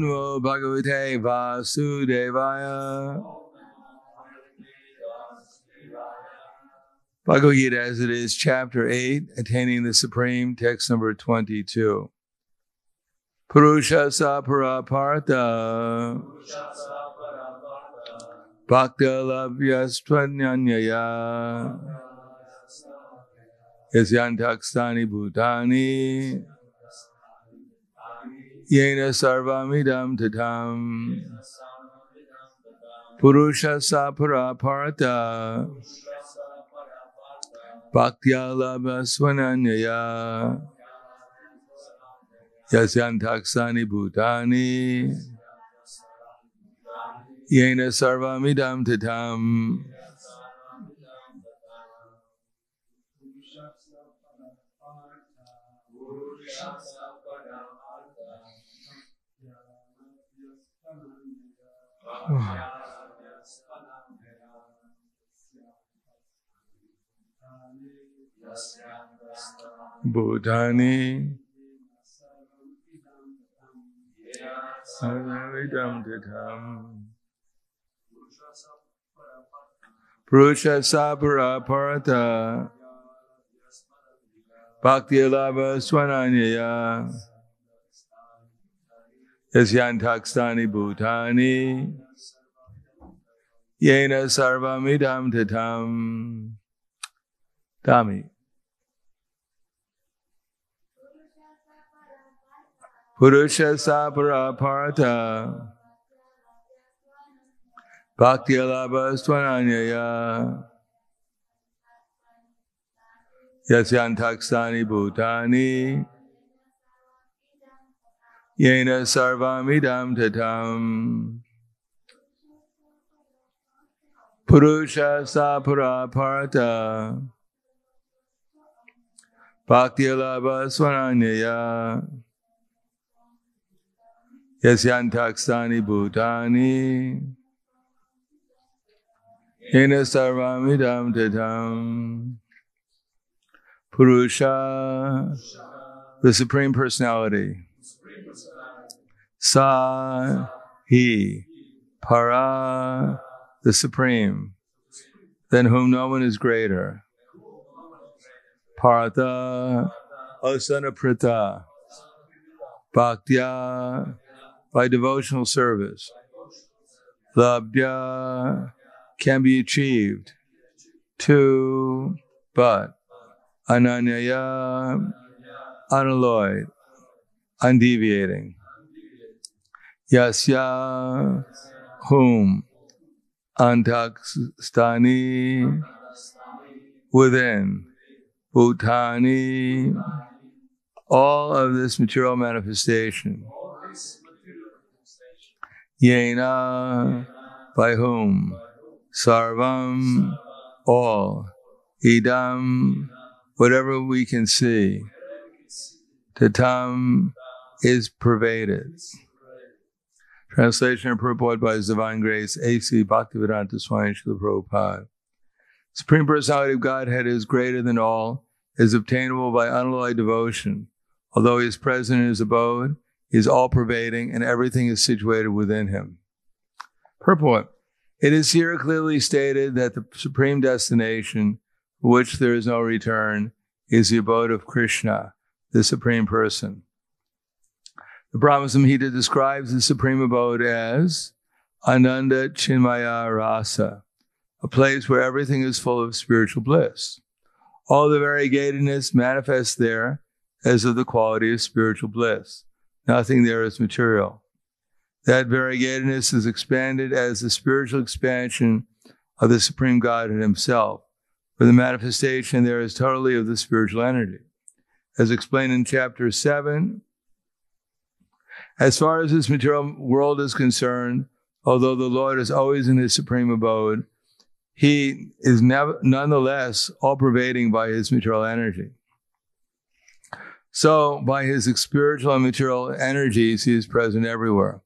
Namo Bhagavate Vasudevaya. Bhagavad Gita as it is, chapter 8, Attaining the Supreme, text number 22. Purusha Sapara Partha Bhakta Labhyastvanyanyaya Yasyantakstani Bhutani Yena Sarvamidam Tatam Purusha Sapara Partha Bhaktya Labhyasvananyaya Yasyantaksani Bhutani Yena Sarvamidam Tatam. Bhutani Sarvamidam Tatam. Purusha Sapara Partha Bhakti Lava Swananyaya Yasyantakstani Bhutani Yena Sarvamidam Tatam. Dami. Purusha Sapara Partha Bhakti Lava Swananyaya Yasyantakstani Bhutani Yena Sarvamidam Tatam. Purusha Sapara Partha Bhakti Lava Swananyaya Yasyantakstani Bhutani Yena Sarvamidam Tatam. Purusha, the Supreme Personality. Sa, He. Para, the Supreme, than whom no one is greater. Partha, Asanaprita. Bhaktya, by devotional service. Labdya, can be achieved. To, but. Ananyaya, unalloyed, undeviating. Yasya, whom. Antakstani, within. Bhutani, all of this material manifestation. Yena, by whom. Sarvam, all. Idam, whatever we can see. Tatam is pervaded. Translation and purport by His Divine Grace, A.C. Bhaktivedanta Swami Srila Prabhupada. Supreme Personality of Godhead is greater than all, is obtainable by unalloyed devotion. Although He is present in His abode, He is all-pervading, and everything is situated within Him. Purport. It is here clearly stated that the supreme destination, for which there is no return, is the abode of Krishna, the Supreme Person. The Brahma Samhita describes the supreme abode as Ananda Chinmaya Rasa, a place where everything is full of spiritual bliss. All the variegatedness manifests there as of the quality of spiritual bliss. Nothing there is material. That variegatedness is expanded as the spiritual expansion of the Supreme Godhead Himself, for the manifestation there is totally of the spiritual energy. As explained in chapter 7, as far as this material world is concerned, although the Lord is always in His supreme abode, He is nonetheless all-pervading by His material energy. So, by His spiritual and material energies, He is present everywhere,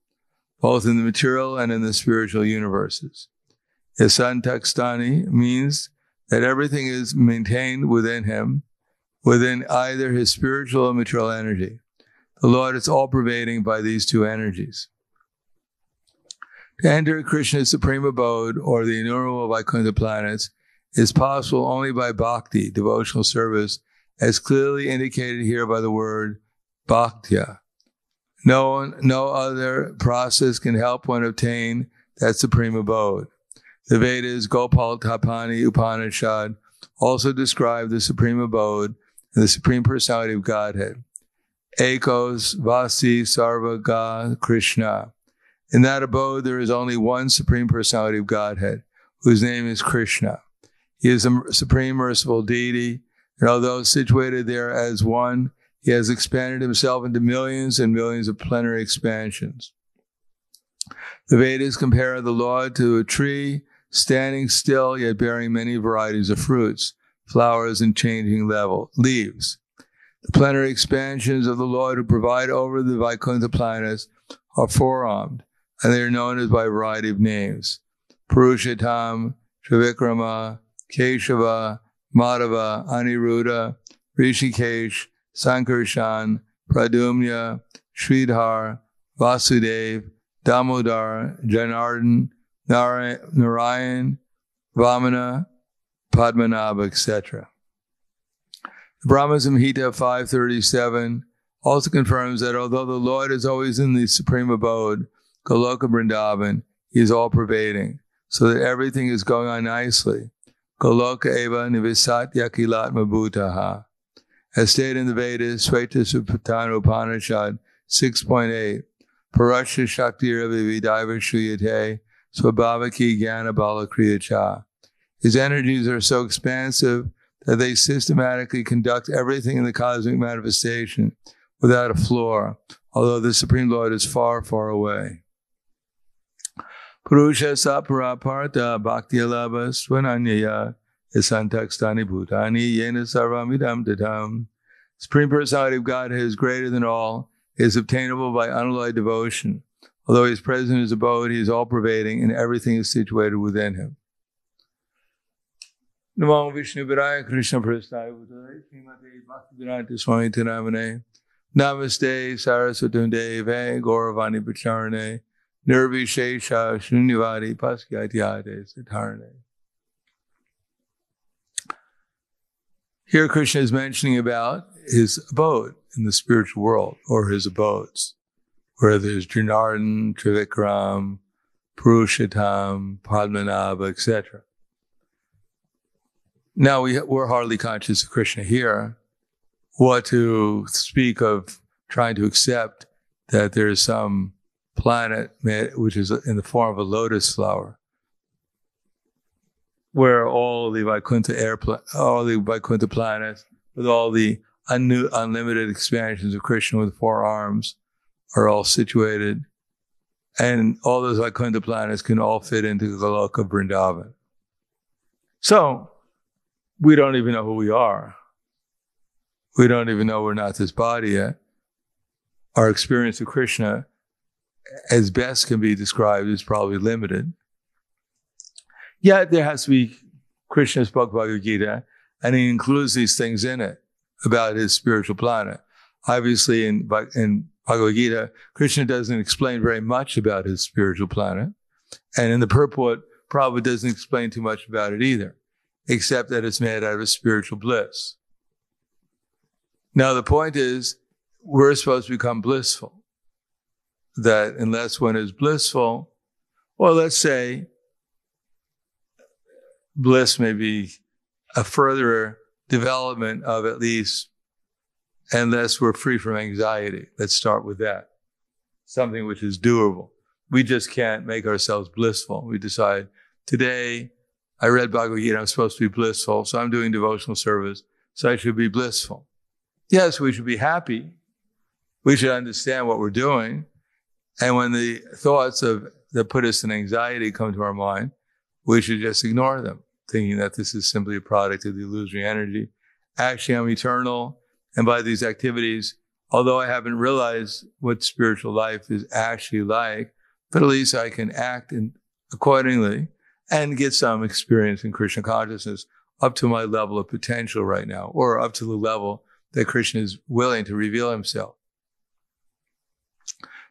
both in the material and in the spiritual universes. Yasantakstani means that everything is maintained within Him, within either His spiritual or material energy. The Lord is all-pervading by these two energies. To enter Krishna's supreme abode, or the innumerable Vaikuntha planets, is possible only by bhakti, devotional service, as clearly indicated here by the word bhaktya. No other process can help one obtain that supreme abode. The Vedas, Gopal Tapani Upanishad, also describe the supreme abode and the supreme personality of Godhead. Ekos Vasi Sarvaga Krishna. In that abode, there is only one supreme personality of Godhead, whose name is Krishna. He is a supreme merciful deity, and although situated there as one, he has expanded himself into millions and millions of plenary expansions. The Vedas compare the Lord to a tree standing still, yet bearing many varieties of fruits, flowers, and changing leaves. The plenary expansions of the Lord who provide over the Vaikuntha planets are four-armed, and they are known as by a variety of names: Purushottam, Trivikrama, Keshava, Madhava, Aniruddha, Rishikesh, Sankarshan, Pradumya, Sridhar, Vasudev, Damodar, Janardhan, Narayan, Vamana, Padmanabha, etc. The Brahma Samhita 537 also confirms that although the Lord is always in the supreme abode, Goloka Vrindavan, he is all-pervading, so that everything is going on nicely. Goloka eva nivisatya kilatma bhutaha. As stated in the Vedas, Svetasupatana Upanishad 6.8, Parasya Shaktira Vividaiva Shriyate Swabhavaki Jnana Bala Kriyacha. His energies are so expansive that they systematically conduct everything in the cosmic manifestation without a flaw, although the Supreme Lord is far, far away. Purusha sapara parta bhakti-alabha swananyaya isantakstani bhutani yena sarvamidam dadam. Supreme Personality of Godhead is greater than all, is obtainable by unalloyed devotion. Although he is present in his abode, he is all-pervading, and everything is situated within him. Namo Vishnu Viraya Krishna Prasthaya Bhutale Srimate Bhaktivedanta Swami Tinamane Namaste Saraswatam Deve Gauravani Pacharane Nirvishesha Shunyavadi Paskyatyade Satarane. Here Krishna is mentioning about his abode in the spiritual world, or his abodes, where there's Janardhan, Trivikram, Purushottam, Padmanabha, etc. Now we're hardly conscious of Krishna here. What to speak of trying to accept that there is some planet which is in the form of a lotus flower, where all the Vaikuntha planets, with all the unlimited expansions of Krishna with 4 arms, are all situated, and all those Vaikuntha planets can all fit into Goloka Vrindavan. So, we don't even know who we are. We don't even know we're not this body yet. Our experience of Krishna, as best can be described, is probably limited. Yet there has to be, Krishna spoke Bhagavad Gita, and he includes these things in it about his spiritual planet. Obviously, in Bhagavad Gita, Krishna doesn't explain very much about his spiritual planet. And in the purport, Prabhupada doesn't explain too much about it either, except that it's made out of spiritual bliss. Now, the point is, we're supposed to become blissful. That unless one is blissful, well, let's say bliss may be a further development of at least, unless we're free from anxiety. Let's start with that. Something which is doable. We just can't make ourselves blissful. We decide, today, I read Bhagavad Gita, I'm supposed to be blissful, so I'm doing devotional service, so I should be blissful. Yes, we should be happy. We should understand what we're doing. And when the thoughts that put us in anxiety come to our mind, we should just ignore them, thinking that this is simply a product of the illusory energy. Actually, I'm eternal, and by these activities, although I haven't realized what spiritual life is actually like, but at least I can act accordingly and get some experience in Krishna consciousness up to my level of potential right now, or up to the level that Krishna is willing to reveal himself.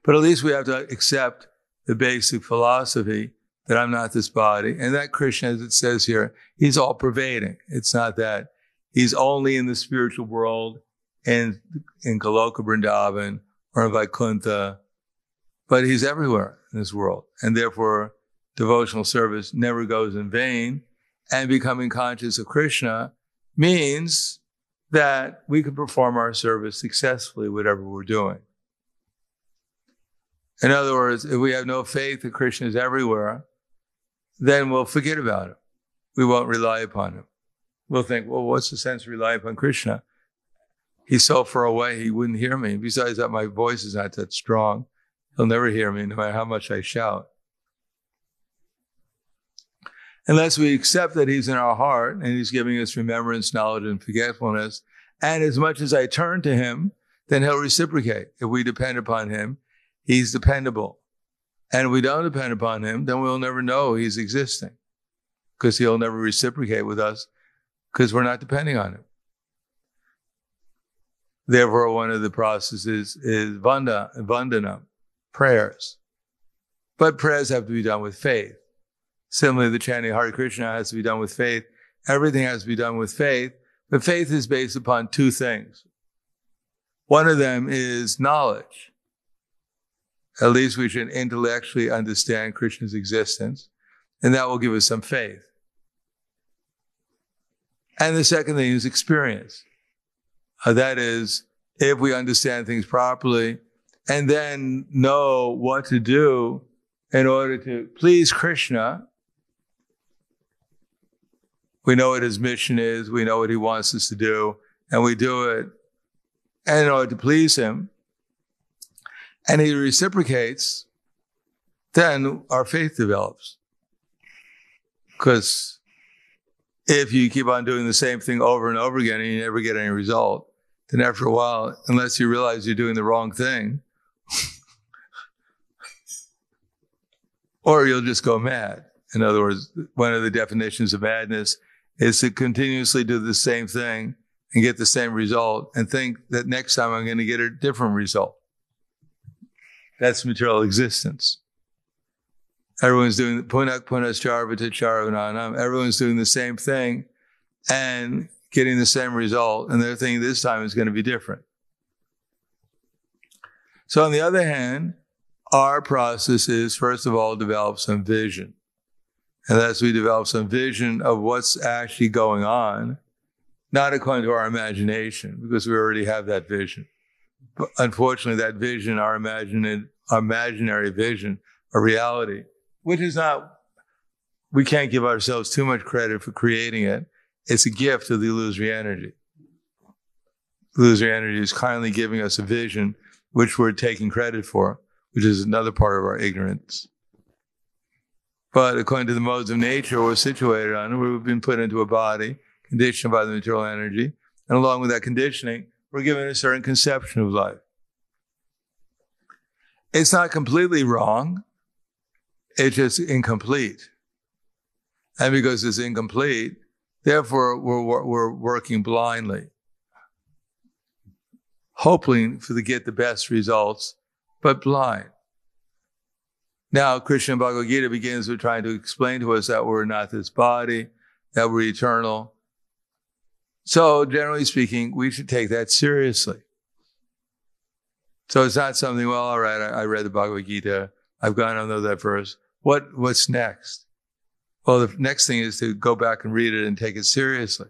But at least we have to accept the basic philosophy that I'm not this body. And that Krishna, as it says here, he's all pervading. It's not that he's only in the spiritual world in Goloka Vrindavan or in Vaikuntha, but he's everywhere in this world. And therefore, devotional service never goes in vain. And becoming conscious of Krishna means that we can perform our service successfully, whatever we're doing. In other words, if we have no faith that Krishna is everywhere, then we'll forget about him. We won't rely upon him. We'll think, well, what's the sense of relying upon Krishna? He's so far away, he wouldn't hear me. Besides that, my voice is not that strong. He'll never hear me, no matter how much I shout. Unless we accept that he's in our heart and he's giving us remembrance, knowledge, and forgetfulness. And as much as I turn to him, then he'll reciprocate. If we depend upon him, he's dependable. And if we don't depend upon him, then we'll never know he's existing, because he'll never reciprocate with us because we're not depending on him. Therefore, one of the processes is vandanam, prayers. But prayers have to be done with faith. Similarly, the chanting Hare Krishna has to be done with faith. Everything has to be done with faith. But faith is based upon two things. One of them is knowledge. At least we should intellectually understand Krishna's existence, and that will give us some faith. And the second thing is experience. That is, if we understand things properly and then know what to do in order to please Krishna, we know what his mission is, we know what he wants us to do, and we do it in order to please him, and he reciprocates, then our faith develops. Because if you keep on doing the same thing over and over again and you never get any result, then after a while, unless you realize you're doing the wrong thing, or you'll just go mad. In other words, one of the definitions of madness is to continuously do the same thing and get the same result and think that next time I'm going to get a different result. That's material existence. Everyone's doing punak punascharvata charvananam. Everyone's doing the same thing and getting the same result, and they're thinking this time is going to be different. So on the other hand, our process is, first of all, develop some vision. And as we develop some vision of what's actually going on, not according to our imagination, because we already have that vision. But unfortunately, that vision, our imaginary vision, a reality, which is not, we can't give ourselves too much credit for creating it. It's a gift of the illusory energy. Illusory energy is kindly giving us a vision, which we're taking credit for, which is another part of our ignorance. But according to the modes of nature we're situated on, we've been put into a body, conditioned by the material energy, and along with that conditioning, we're given a certain conception of life. It's not completely wrong, it's just incomplete. And because it's incomplete, therefore we're working blindly, hoping to get the best results, but blind. Now, Krishna Bhagavad Gita begins with trying to explain to us that we're not this body, that we're eternal. So, generally speaking, we should take that seriously. So it's not something, well, all right, I read the Bhagavad Gita, I've gone on to that verse. What's next? Well, the next thing is to go back and read it and take it seriously.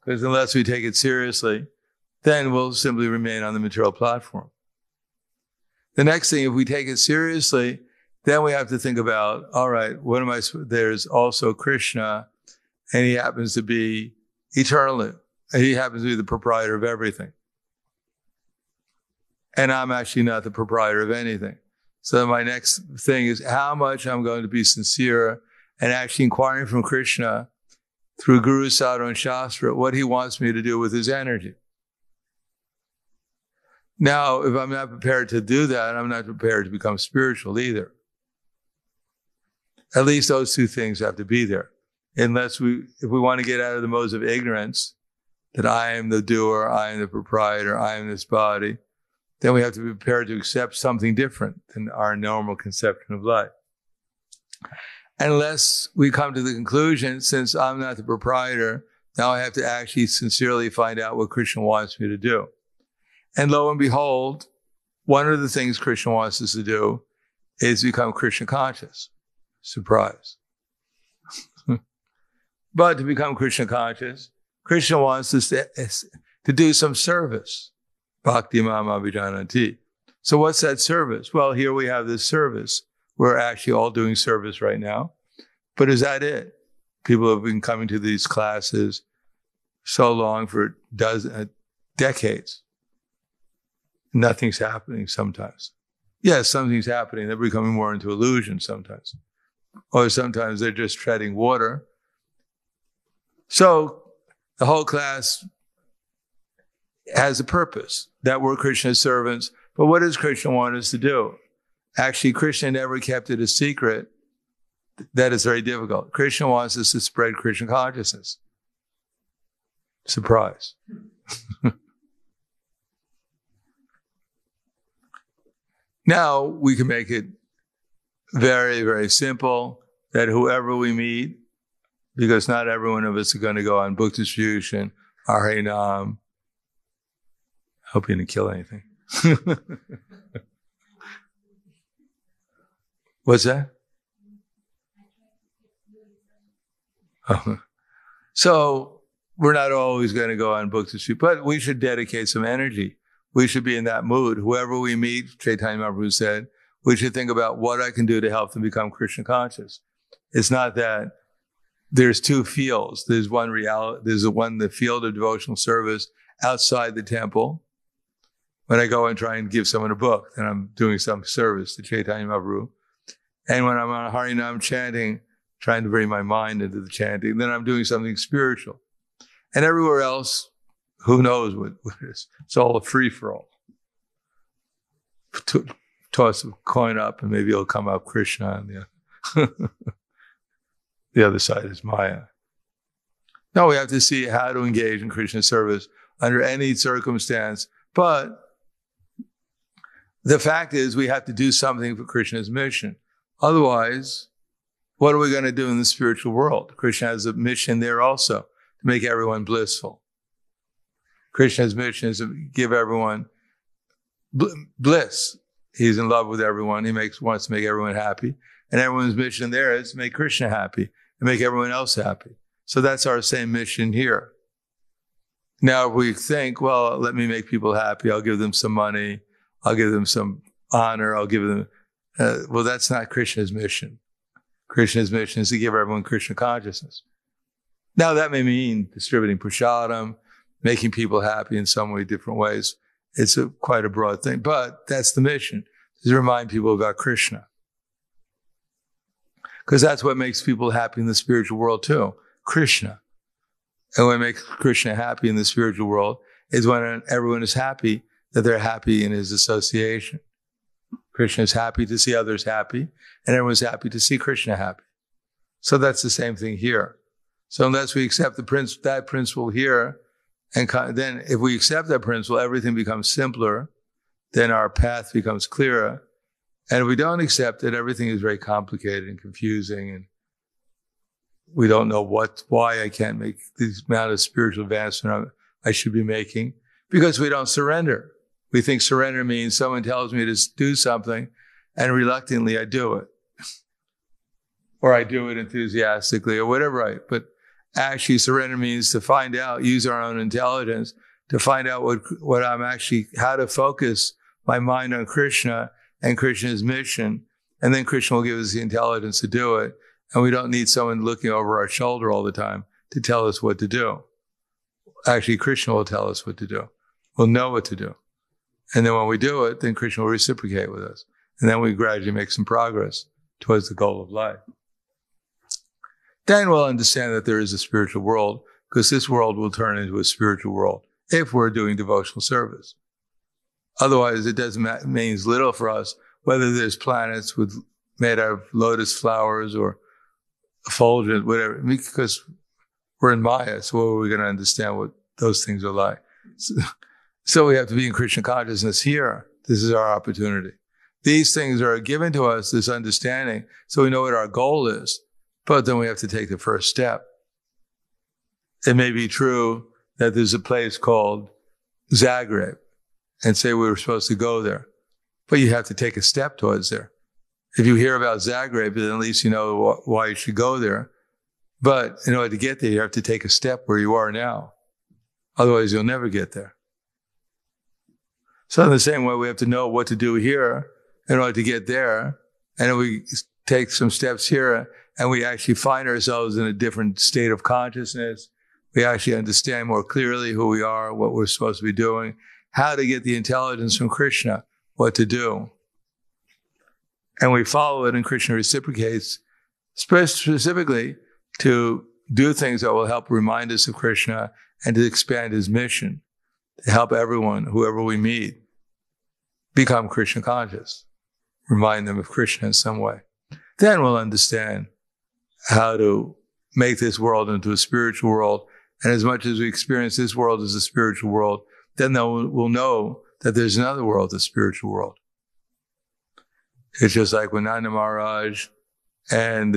Because unless we take it seriously, then we'll simply remain on the material platform. The next thing, if we take it seriously, then we have to think about, all right, there's also Krishna, and he happens to be eternal. He happens to be the proprietor of everything. And I'm actually not the proprietor of anything. So my next thing is how much I'm going to be sincere and actually inquiring from Krishna through Guru, Sadhu, and Shastra what he wants me to do with his energy. Now, if I'm not prepared to do that, I'm not prepared to become spiritual either. At least those two things have to be there. If we want to get out of the modes of ignorance, that I am the doer, I am the proprietor, I am this body, then we have to be prepared to accept something different than our normal conception of life. Unless we come to the conclusion, since I'm not the proprietor, now I have to actually sincerely find out what Krishna wants me to do. And lo and behold, one of the things Krishna wants us to do is become Krishna conscious. Surprise. But to become Krishna conscious, Krishna wants us to do some service. Bhakti mam abhijanati. So what's that service? Well, here we have this service. We're actually all doing service right now. But is that it? People have been coming to these classes so long, for decades. Nothing's happening sometimes. Yes, something's happening. They're becoming more into illusion sometimes. Or sometimes they're just treading water. So the whole class has a purpose, that we're Krishna's servants. But what does Krishna want us to do? Actually, Krishna never kept it a secret. That is very difficult. Krishna wants us to spread Krishna consciousness. Surprise. Now we can make it very, very simple, that whoever we meet, because not every one of us are going to go on book distribution, Harinam. Hope you didn't kill anything. What's that? So we're not always going to go on book distribution, but we should dedicate some energy. We should be in that mood. Whoever we meet, Chaitanya Mahaprabhu said, we should think about what I can do to help them become Krishna conscious. It's not that there's two fields. There's one reality. There's the field of devotional service outside the temple. When I go and try and give someone a book, then I'm doing some service to Chaitanya Mahaprabhu. And when I'm on Harinam chanting, trying to bring my mind into the chanting, then I'm doing something spiritual. And everywhere else, who knows what it is. It's all a free-for-all. Toss a coin up and maybe it'll come up Krishna, and the other side is Maya. No, we have to see how to engage in Krishna service under any circumstance. But the fact is we have to do something for Krishna's mission. Otherwise, what are we going to do in the spiritual world? Krishna has a mission there also, to make everyone blissful. Krishna's mission is to give everyone bliss. He's in love with everyone. He wants to make everyone happy. And everyone's mission there is to make Krishna happy and make everyone else happy. So that's our same mission here. Now, if we think, well, let me make people happy. I'll give them some money. I'll give them some honor. I'll give them, well, that's not Krishna's mission. Krishna's mission is to give everyone Krishna consciousness. Now, that may mean distributing prasadam, making people happy in some way, different ways. It's quite a broad thing, but that's the mission, to remind people about Krishna. Because that's what makes people happy in the spiritual world too, Krishna. And what makes Krishna happy in the spiritual world is when everyone is happy, that they're happy in his association. Krishna is happy to see others happy, and everyone's happy to see Krishna happy. So that's the same thing here. So unless we accept that principle here, and then if we accept that principle, everything becomes simpler, then our path becomes clearer. And if we don't accept it, everything is very complicated and confusing, and we don't know why I can't make the amount of spiritual advancement I should be making, because we don't surrender. We think surrender means someone tells me to do something, and reluctantly I do it. Or I do it enthusiastically, or whatever but actually surrender means to find out, use our own intelligence, to find out what I'm actually, how to focus my mind on Krishna and Krishna's mission, and then Krishna will give us the intelligence to do it. And we don't need someone looking over our shoulder all the time to tell us what to do. Actually, Krishna will tell us what to do. We'll know what to do. And then when we do it, then Krishna will reciprocate with us. And then we gradually make some progress towards the goal of life. Then we'll understand that there is a spiritual world, because this world will turn into a spiritual world if we're doing devotional service. Otherwise, it means little for us whether there's planets made out of lotus flowers or effulgent, whatever, because we're in Maya, so what are we going to understand what those things are like? So we have to be in Krishna consciousness here. This is our opportunity. These things are given to us, this understanding, so we know what our goal is. But then we have to take the first step. It may be true that there's a place called Zagreb, and say we were supposed to go there. But you have to take a step towards there. If you hear about Zagreb, then at least you know why you should go there. But in order to get there, you have to take a step where you are now. Otherwise, you'll never get there. So in the same way, we have to know what to do here in order to get there. And if we take some steps here and we actually find ourselves in a different state of consciousness, we actually understand more clearly who we are, what we're supposed to be doing, how to get the intelligence from Krishna, what to do. And we follow it, and Krishna reciprocates specifically to do things that will help remind us of Krishna and to expand his mission, to help everyone, whoever we meet, become Krishna conscious, remind them of Krishna in some way. Then we'll understand how to make this world into a spiritual world. And as much as we experience this world as a spiritual world, then we'll know that there's another world, the spiritual world. It's just like when Nanda Maharaj and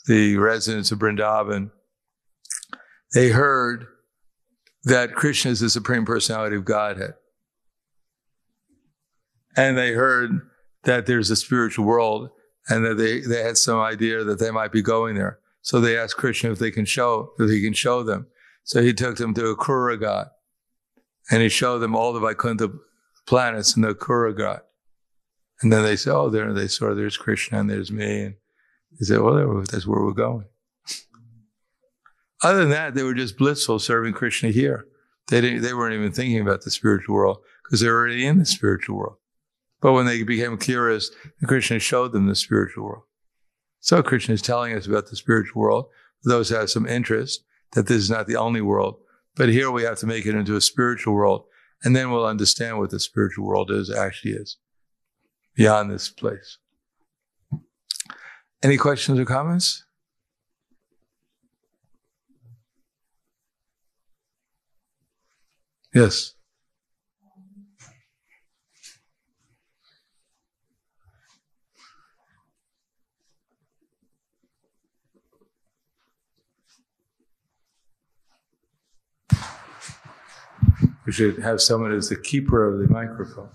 the residents of Vrindavan, they heard that Krishna is the Supreme Personality of Godhead. And they heard that there's a spiritual world and that they had some idea that they might be going there. So they asked Krishna if he can show them. So he took them to Akrura Ghat and he showed them all the Vaikuntha planets in the Akrura Ghat. And then they said, oh, they saw there's Krishna and there's me. And he said, well, that's where we're going. Other than that, they were just blissful serving Krishna here. They weren't even thinking about the spiritual world because they were already in the spiritual world. But when they became curious, Krishna showed them the spiritual world. So Krishna is telling us about the spiritual world. For those who have some interest, that this is not the only world. But here we have to make it into a spiritual world. And then we'll understand what the spiritual world actually is. Beyond this place. Any questions or comments? Yes. We should have someone as the keeper of the microphone.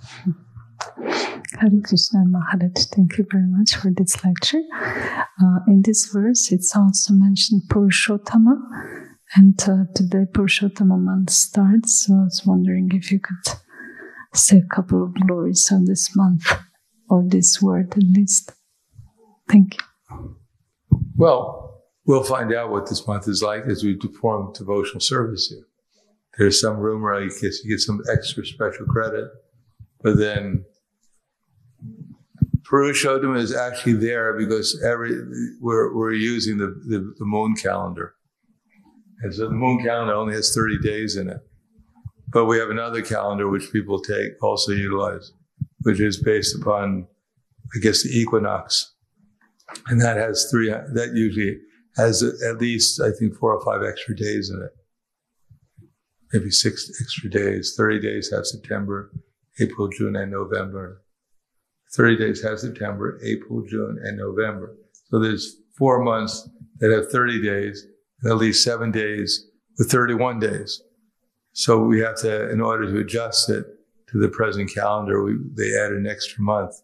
Hare Krishna and Maharaj, thank you very much for this lecture. In this verse, it's also mentioned Purushottama, and today Purushottama month starts, so I was wondering if you could say a couple of glories of this month, or this word at least. Thank you. Well, we'll find out what this month is like as we perform devotional service here. There's some rumor you get some extra special credit, but then Purushottama is actually there because we're using the moon calendar. And so the moon calendar only has 30 days in it. But we have another calendar which people also utilize, which is based upon, I guess, the equinox. And that usually has at least, I think, 4 or 5 extra days in it. Maybe 6 extra days. 30 days have September, April, June, and November. 30 days have September, April, June, and November. So there's 4 months that have 30 days, and at least 7 days with 31 days. So we have to, in order to adjust it to the present calendar, they add an extra month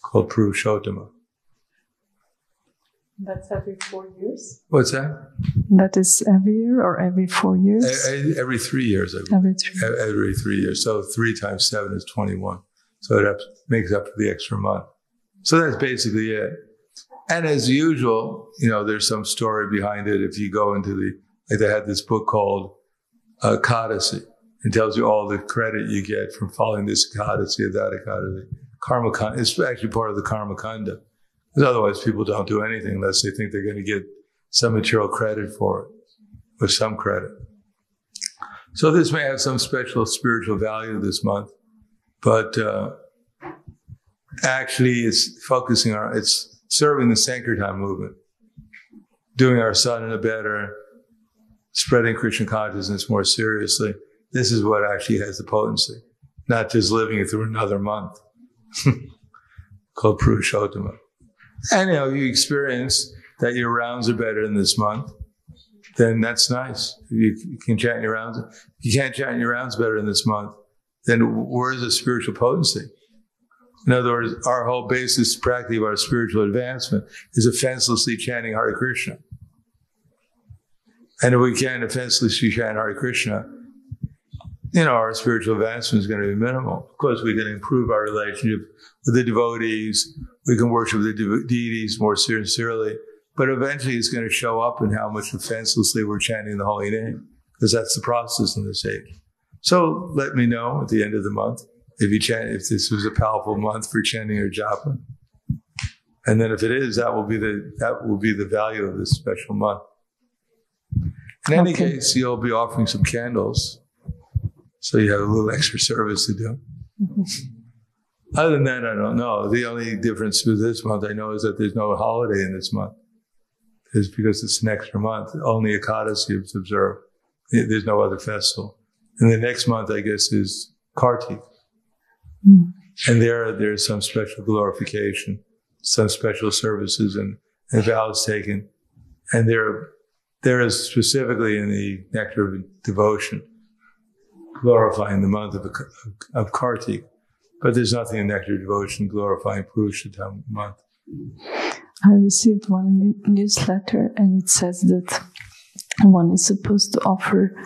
called Purushottama. That's every 4 years? What's that? That is every year or every 4 years? Every 3 years. Every 3 years. So 3 times 7 is 21. So it makes up for the extra month. So that's basically it. And as usual, there's some story behind it. If you go into they had this book called Kadasi. It tells you all the credit you get from following this Kadasi or that Kadasi. Karma Kanda. It's actually part of the Karma Kanda. Because otherwise people don't do anything unless they think they're going to get some material credit for it, or some credit. So this may have some special spiritual value this month, but actually it's it's serving the Sankirtan movement, doing our sadhana better, spreading Krishna consciousness more seriously. This is what actually has the potency. not just living it through another month, called Purushottama. And you experience that your rounds are better in this month, then that's nice. You can chant your rounds. If you can't chant your rounds better in this month, then where's the spiritual potency? In other words, our whole basis practically of our spiritual advancement is offenselessly chanting Hare Krishna. And if we can't offenselessly chant Hare Krishna, our spiritual advancement is going to be minimal. Of course, we can improve our relationship with the devotees. We can worship the deities more sincerely. But eventually it's going to show up in how much offenselessly we're chanting the holy name, because that's the process in this age. So let me know at the end of the month if this was a powerful month for chanting your japa. And then if it is, that will be the value of this special month. In any case, you'll be offering some candles, so you have a little extra service to do. Other than that, I don't know. The only difference with this month I know is that there's no holiday in this month. It's because it's an extra month. Only Ekadasi is observed. There's no other festival. And the next month, I guess, is Kartik. And there's some special glorification, some special services and vows taken. And there is specifically in the Nectar of Devotion, glorifying the month of Kartik. But there's nothing in Nectar of Devotion glorifying Purushottama month. I received one newsletter and it says that one is supposed to offer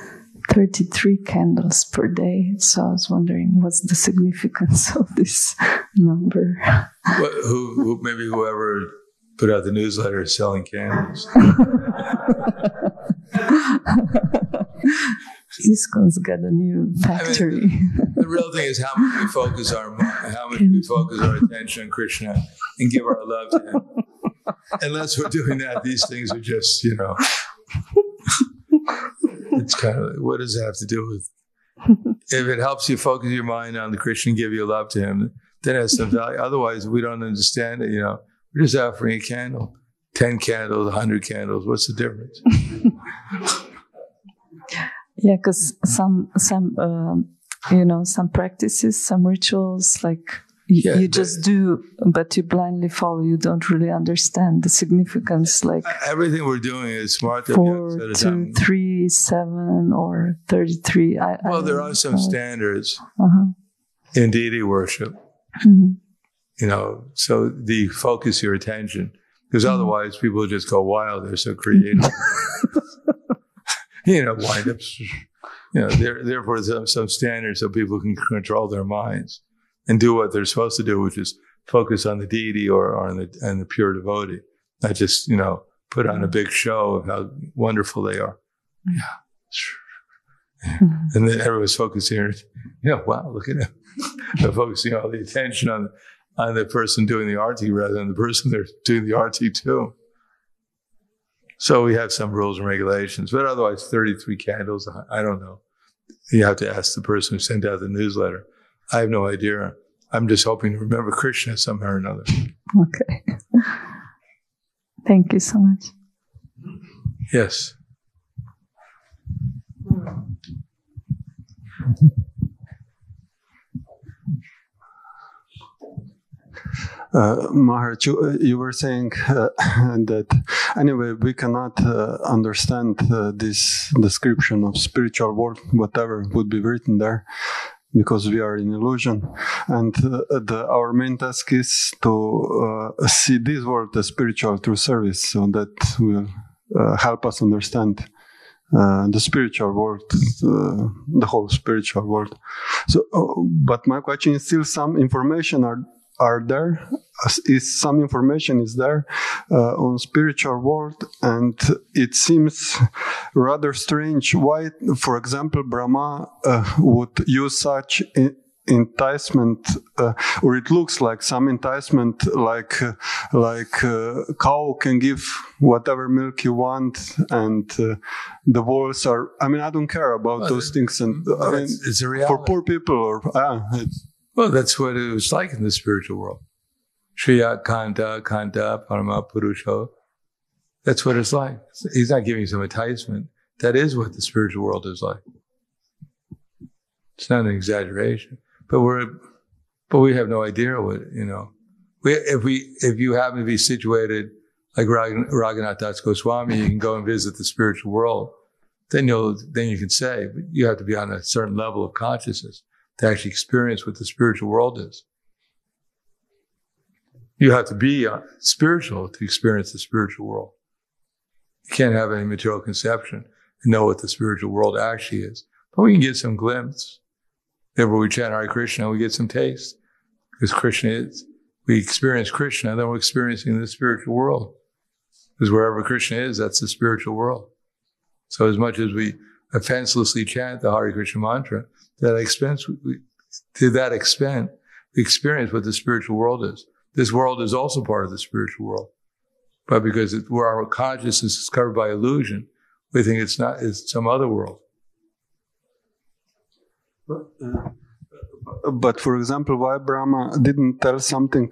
33 candles per day. So I was wondering, what's the significance of this number? Maybe whoever put out the newsletter is selling candles. ISKCON's got a new factory. The real thing is how much we focus our attention on Krishna and give our love to Him. Unless we're doing that, these things are just, it's kind of, what does it have to do with? If it helps you focus your mind on the Krishna and give your love to Him, then it has some value. Otherwise, we don't understand it. We're just offering a candle, 10 candles, 100 candles. What's the difference? Yeah, because some practices, some rituals, like you just do, but you blindly follow. You don't really understand the significance. Like everything we're doing is smart. 4, 2, 3, 7, or 33. There are some standards in deity worship. So the focus your attention, because otherwise people just go wild. They're so creative. Wind-ups. Therefore, some standards so people can control their minds and do what they're supposed to do, which is focus on the deity or on the pure devotee, not just put on a big show of how wonderful they are. And then everyone's focusing. Wow, look at him. They're focusing all the attention on the person doing the arti rather than the person they're doing the arti to. So we have some rules and regulations, but otherwise 33 candles, I don't know. You have to ask the person who sent out the newsletter. I have no idea. I'm just hoping to remember Krishna somehow or another. Okay. Thank you so much. Yes. Maharaj, you were saying that anyway we cannot understand this description of spiritual world, whatever would be written there, because we are in illusion, and our main task is to see this world as spiritual through service, so that will help us understand the spiritual world, the whole spiritual world. So, but my question is, still some information are there? Is some information is there on spiritual world, and it seems rather strange why, for example, Brahma would use such enticement, or it looks like some enticement, like cow can give whatever milk you want, and the walls are. I mean, I don't care about those things, and it's a reality for poor people, Well, that's what it was like in the spiritual world. Shriya Kanta Parama Purusho. That's what it's like. He's not giving some enticement. That is what the spiritual world is like. It's not an exaggeration. but we have no idea what, you know. If you happen to be situated like Prahladananda Swami, you can go and visit the spiritual world. Then you can say, but you have to be on a certain level of consciousness to actually experience what the spiritual world is. You have to be spiritual to experience the spiritual world. You can't have any material conception and know what the spiritual world actually is. But we can get some glimpse. Whenever we chant Hare Krishna, we get some taste. Because Krishna is, we experience Krishna, then we're experiencing the spiritual world. Because wherever Krishna is, that's the spiritual world. So as much as we offenselessly chant the Hare Krishna mantra, to that extent, we experience what the spiritual world is. This world is also part of the spiritual world. But because where our consciousness is covered by illusion, we think it's some other world. But for example, why Brahma didn't tell something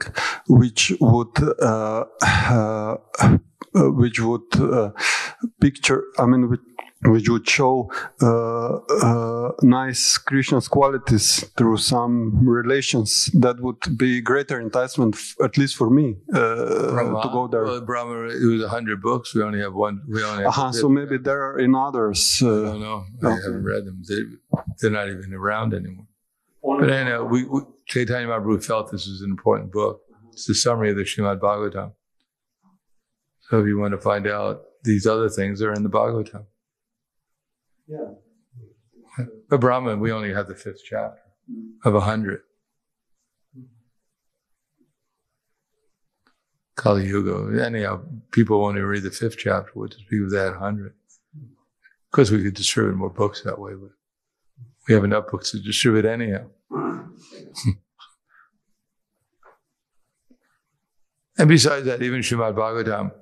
which would picture, I mean, which would show nice Krishna's qualities through some relations that would be greater enticement, at least for me, to go there. Well, Brahma, it was 100 books. We only have one. We only have so maybe there are in others. I don't know. I haven't read them. They're not even around anymore. But anyway, Chaitanya Mahaprabhu felt this was an important book. It's the summary of the Srimad Bhagavatam. So if you want to find out these other things, they're in the Bhagavatam. Yeah. But Brahma, we only have the 5th chapter of 100. Kali Yuga. Anyhow, people only read the 5th chapter. What to speak of that 100? Of course, we could distribute more books that way, but we have enough books to distribute anyhow. And besides that, even Srimad Bhagavatam,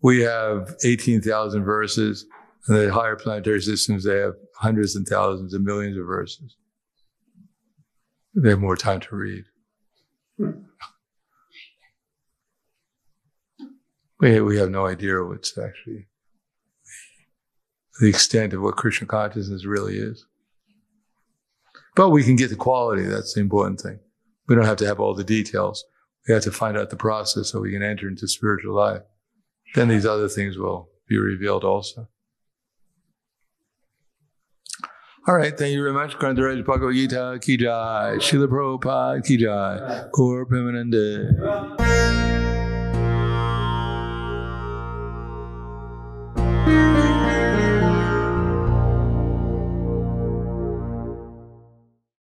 we have 18,000 verses. And the higher planetary systems, they have hundreds and thousands and millions of verses. They have more time to read. We have no idea what's actually the extent of what Krishna consciousness really is. But we can get the quality. That's the important thing. We don't have to have all the details. We have to find out the process so we can enter into spiritual life. Then these other things will be revealed also. All right, thank you very much. Grantaraj Bhagavad Gita ki jai, Srila Prabhupada ki jai, Gaur Premanande.